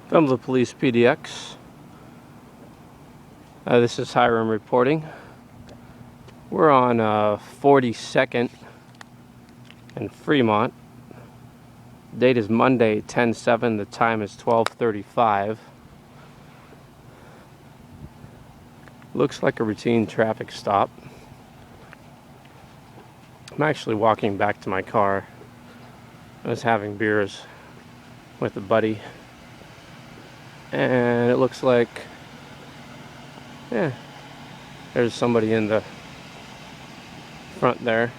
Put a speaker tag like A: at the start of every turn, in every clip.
A: From the Police PDX. This is Hiram reporting. We're on 42nd and Fremont. Date is Monday, 10/7. The time is 12:35. Looks like a routine traffic stop. I'm actually walking back to my car. I was having beers with a buddy, and it looks like, yeah, there's somebody in the front there.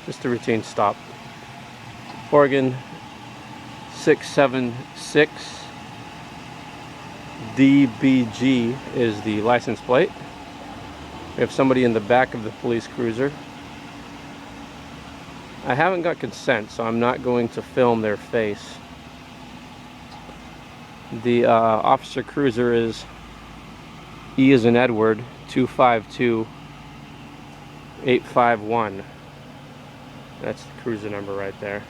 A: Just a routine stop. Oregon 676 DBG is the license plate. We have somebody in the back of the police cruiser. I haven't got consent, so I'm not going to film their face. The officer cruiser is E as in Edward 252851. That's the cruiser number right there.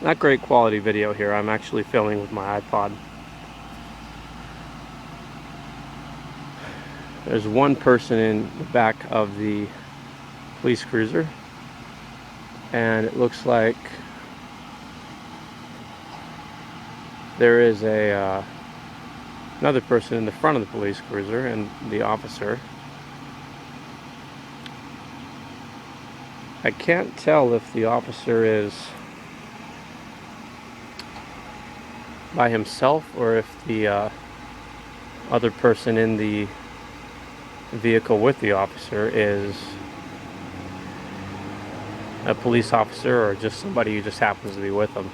A: Not great quality video here. I'm actually filming with my iPod. There's one person in the back of the police cruiser, and it looks like there is another person in the front of the police cruiser and the officer. I can't tell if the officer is by himself or if the other person in the vehicle with the officer is a police officer or just somebody who just happens to be with them.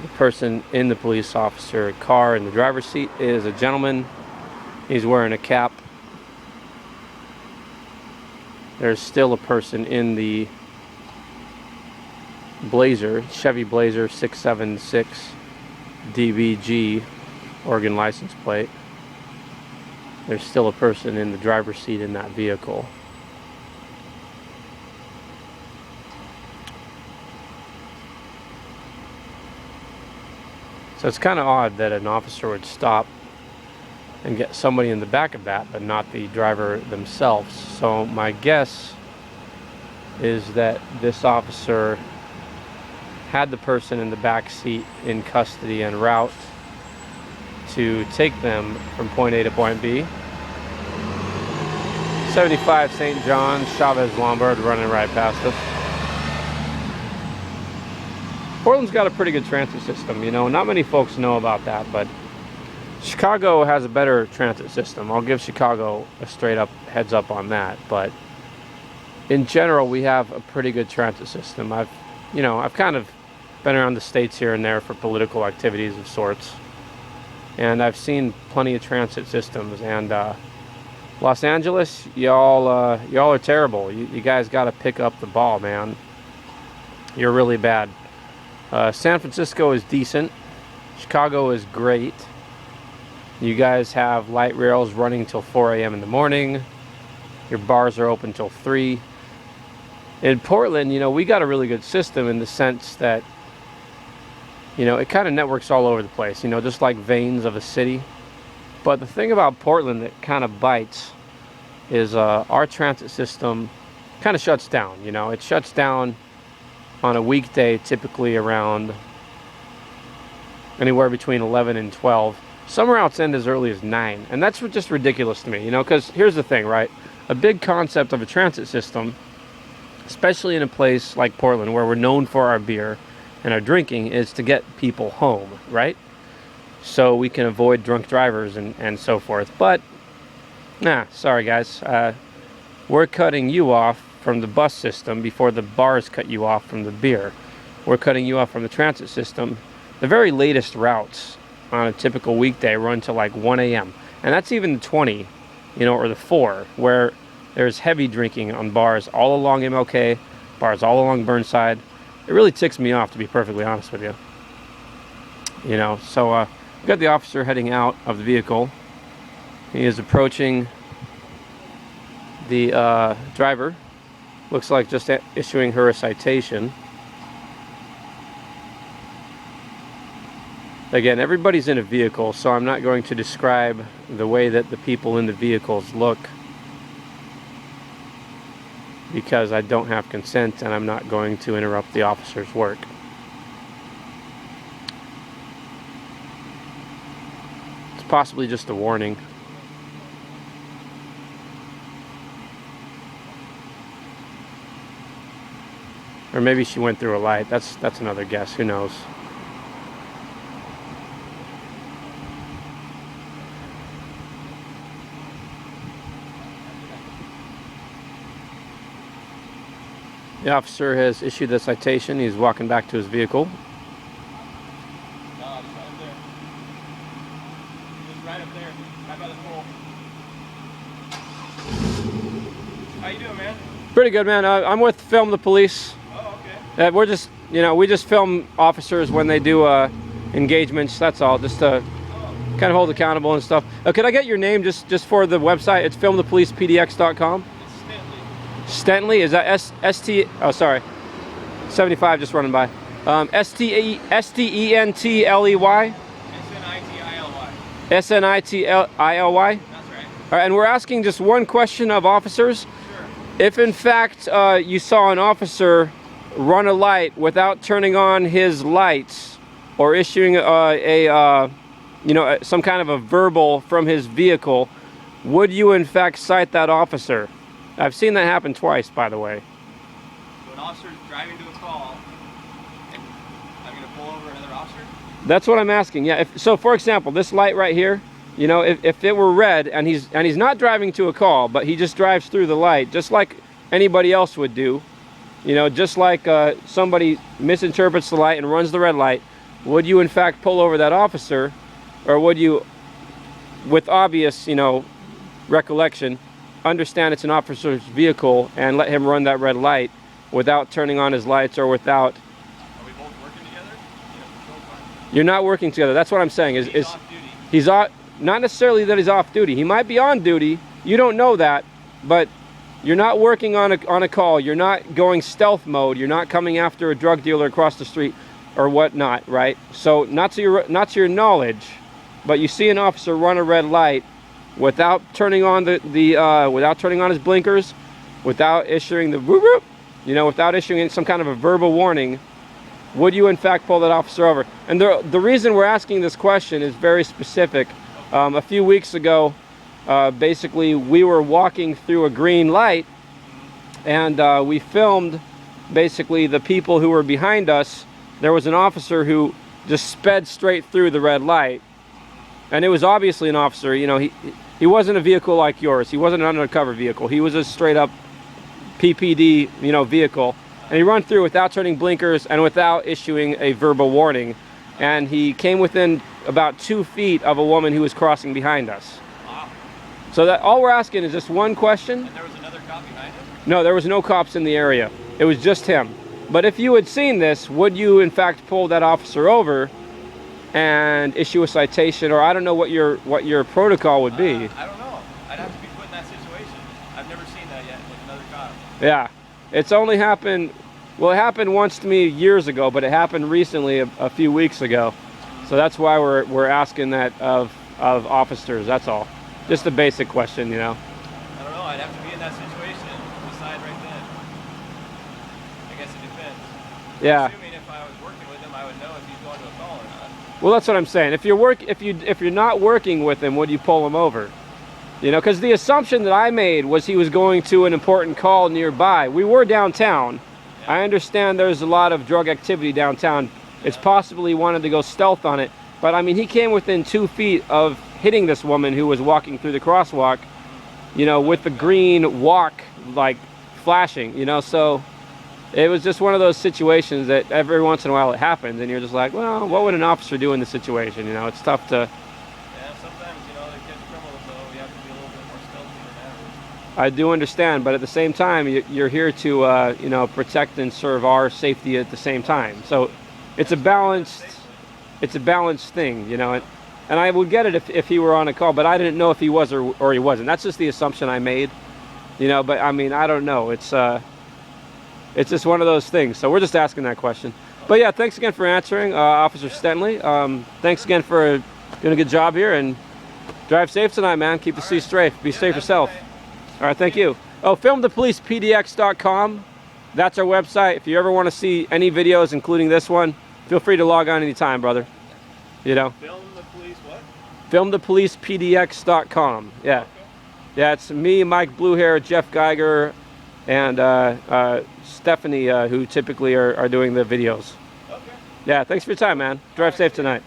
A: The person in the police officer car in the driver's seat is a gentleman. He's wearing a cap. There's still a person in the Blazer, Chevy Blazer 676 DBG Oregon license plate. There's still a person in the driver's seat in that vehicle. So it's kind of odd that an officer would stop and get somebody in the back of that, but not the driver themselves. So my guess is that this officer had the person in the back seat in custody en route to take them from point A to point B. 75 St. John, Chavez Lombard running right past us. Portland's got a pretty good transit system, you know. Not many folks know about that, but Chicago has a better transit system. I'll give Chicago a straight up heads up on that, but in general we have a pretty good transit system. I've kind of been around the states here and there for political activities of sorts, and I've seen plenty of transit systems. And Los Angeles, y'all are terrible. You guys got to pick up the ball, man. You're really bad. San Francisco is decent. Chicago is great. You guys have light rails running till 4 a.m. in the morning. Your bars are open till 3. In Portland, we got a really good system in the sense that, it kind of networks all over the place, just like veins of a city. But the thing about Portland that kind of bites is our transit system kind of shuts down. It shuts down on a weekday, typically around anywhere between 11 and 12. Some routes end as early as 9, and that's just ridiculous to me, because here's the thing, right? A big concept of a transit system, especially in a place like Portland where we're known for our beer and our drinking, is to get people home, right? So we can avoid drunk drivers and so forth. But, sorry guys, we're cutting you off from the bus system before the bars cut you off from the beer. We're cutting you off from the transit system. The very latest routes on a typical weekday run to like 1 a.m. And that's even the 20, or the 4, where there's heavy drinking on bars all along MLK, bars all along Burnside. It really ticks me off, to be perfectly honest with you. So we've got the officer heading out of the vehicle. He is approaching the driver Looks like just issuing her a citation. Again, everybody's in a vehicle, so I'm not going to describe the way that the people in the vehicles look, because I don't have consent and I'm not going to interrupt the officer's work. It's possibly just a warning. Or maybe she went through a light. That's another guess. Who knows? The officer has issued the citation. He's walking back to his vehicle.
B: No, just right up there. Just right up there. Right by the pole. How you doing, man?
A: Pretty good, man. I'm with Film the Police.
B: Oh, okay.
A: We're just, we just film officers when they do engagements. That's all, just to kind of hold accountable and stuff. Could I get your name just for the website? It's filmthepolicepdx.com.
B: It's
A: Stentley, is that S-T, oh sorry, 75 just running by. S-T-E-N-T-L-E-Y?
B: S-N-I-T-I-L-Y.
A: S-N-I-T-L-I-L-Y?
B: That's right.
A: All right, and we're asking just one question of officers.
B: Sure.
A: If in fact you saw an officer run a light without turning on his lights or issuing some kind of a verbal from his vehicle, would you in fact cite that officer? I've seen that happen twice, by the way.
B: So an officer's driving to a call, and I'm going to pull over another officer?
A: That's what I'm asking. Yeah. So, for example, this light right here, if it were red and he's not driving to a call, but he just drives through the light, just like anybody else would do, just like somebody misinterprets the light and runs the red light, would you in fact pull over that officer, or would you, with obvious, recollection, understand it's an officer's vehicle and let him run that red light without turning on his lights or without?
B: Are we both working together?
A: You're not working together. That's what I'm saying.
B: He's off duty.
A: He's not necessarily that he's off duty. He might be on duty. You don't know that, but you're not working on a call. You're not going stealth mode. You're not coming after a drug dealer across the street or whatnot, right? So not to your knowledge, but you see an officer run a red light without turning on without turning on his blinkers, without issuing the whoop whoop, without issuing some kind of a verbal warning, would you in fact pull that officer over? And the reason we're asking this question is very specific. A few weeks ago, basically we were walking through a green light, and we filmed basically the people who were behind us. There was an officer who just sped straight through the red light. And it was obviously an officer. He wasn't a vehicle like yours. He wasn't an undercover vehicle. He was a straight up PPD, vehicle. And he ran through without turning blinkers and without issuing a verbal warning. And he came within about 2 feet of a woman who was crossing behind us.
B: Wow.
A: So that all we're asking is just one question.
B: And there was another cop behind him?
A: No, there was no cops in the area. It was just him. But if you had seen this, would you in fact pull that officer over and issue a citation? Or I don't know what your protocol would be.
B: I don't know. I'd have to be put in that situation. I've never seen that yet with another cop.
A: Yeah, it's only happened. Well, it happened once to me years ago, but it happened recently, a few weeks ago. So that's why we're asking that of officers. That's all. Just a basic question,
B: I don't know. I'd have to be in that situation and decide right then. I guess it depends.
A: Yeah.
B: Assuming if I was working with him, I would know if he's going to a call or not.
A: Well, that's what I'm saying. If you're not working with him, would you pull him over? Because the assumption that I made was he was going to an important call nearby. We were downtown. Yeah. I understand there's a lot of drug activity downtown. Yeah. It's possible he wanted to go stealth on it. But I mean, he came within 2 feet of hitting this woman who was walking through the crosswalk, with the green walk like flashing, so it was just one of those situations that every once in a while it happens, and you're just like, well, what would an officer do in this situation? It's tough to.
B: Yeah, sometimes, they catch criminals, so you have to be a little bit more stealthy than average.
A: I do understand, but at the same time, you're here to, protect and serve our safety at the same time. So it's a balanced thing, and I would get it if he were on a call, but I didn't know if he was or he wasn't. That's just the assumption I made, but I mean, I don't know. It's It's just one of those things. So we're just asking that question. But yeah, thanks again for answering, Officer Stinsley. Thanks again for doing a good job here, and drive safe tonight, man. Keep the seas straight. Be safe yourself. All right, thank you. Oh, filmthepolicepdx.com. That's our website. If you ever want to see any videos, including this one, feel free to log on anytime, brother. You know.
B: Film the police what?
A: Filmthepolicepdx.com. Yeah.
B: Okay.
A: Yeah, it's me, Mike Bluehair, Jeff Geiger, and Stephanie, who typically are doing the videos.
B: Okay.
A: Yeah, thanks for your time, man. Drive safe tonight.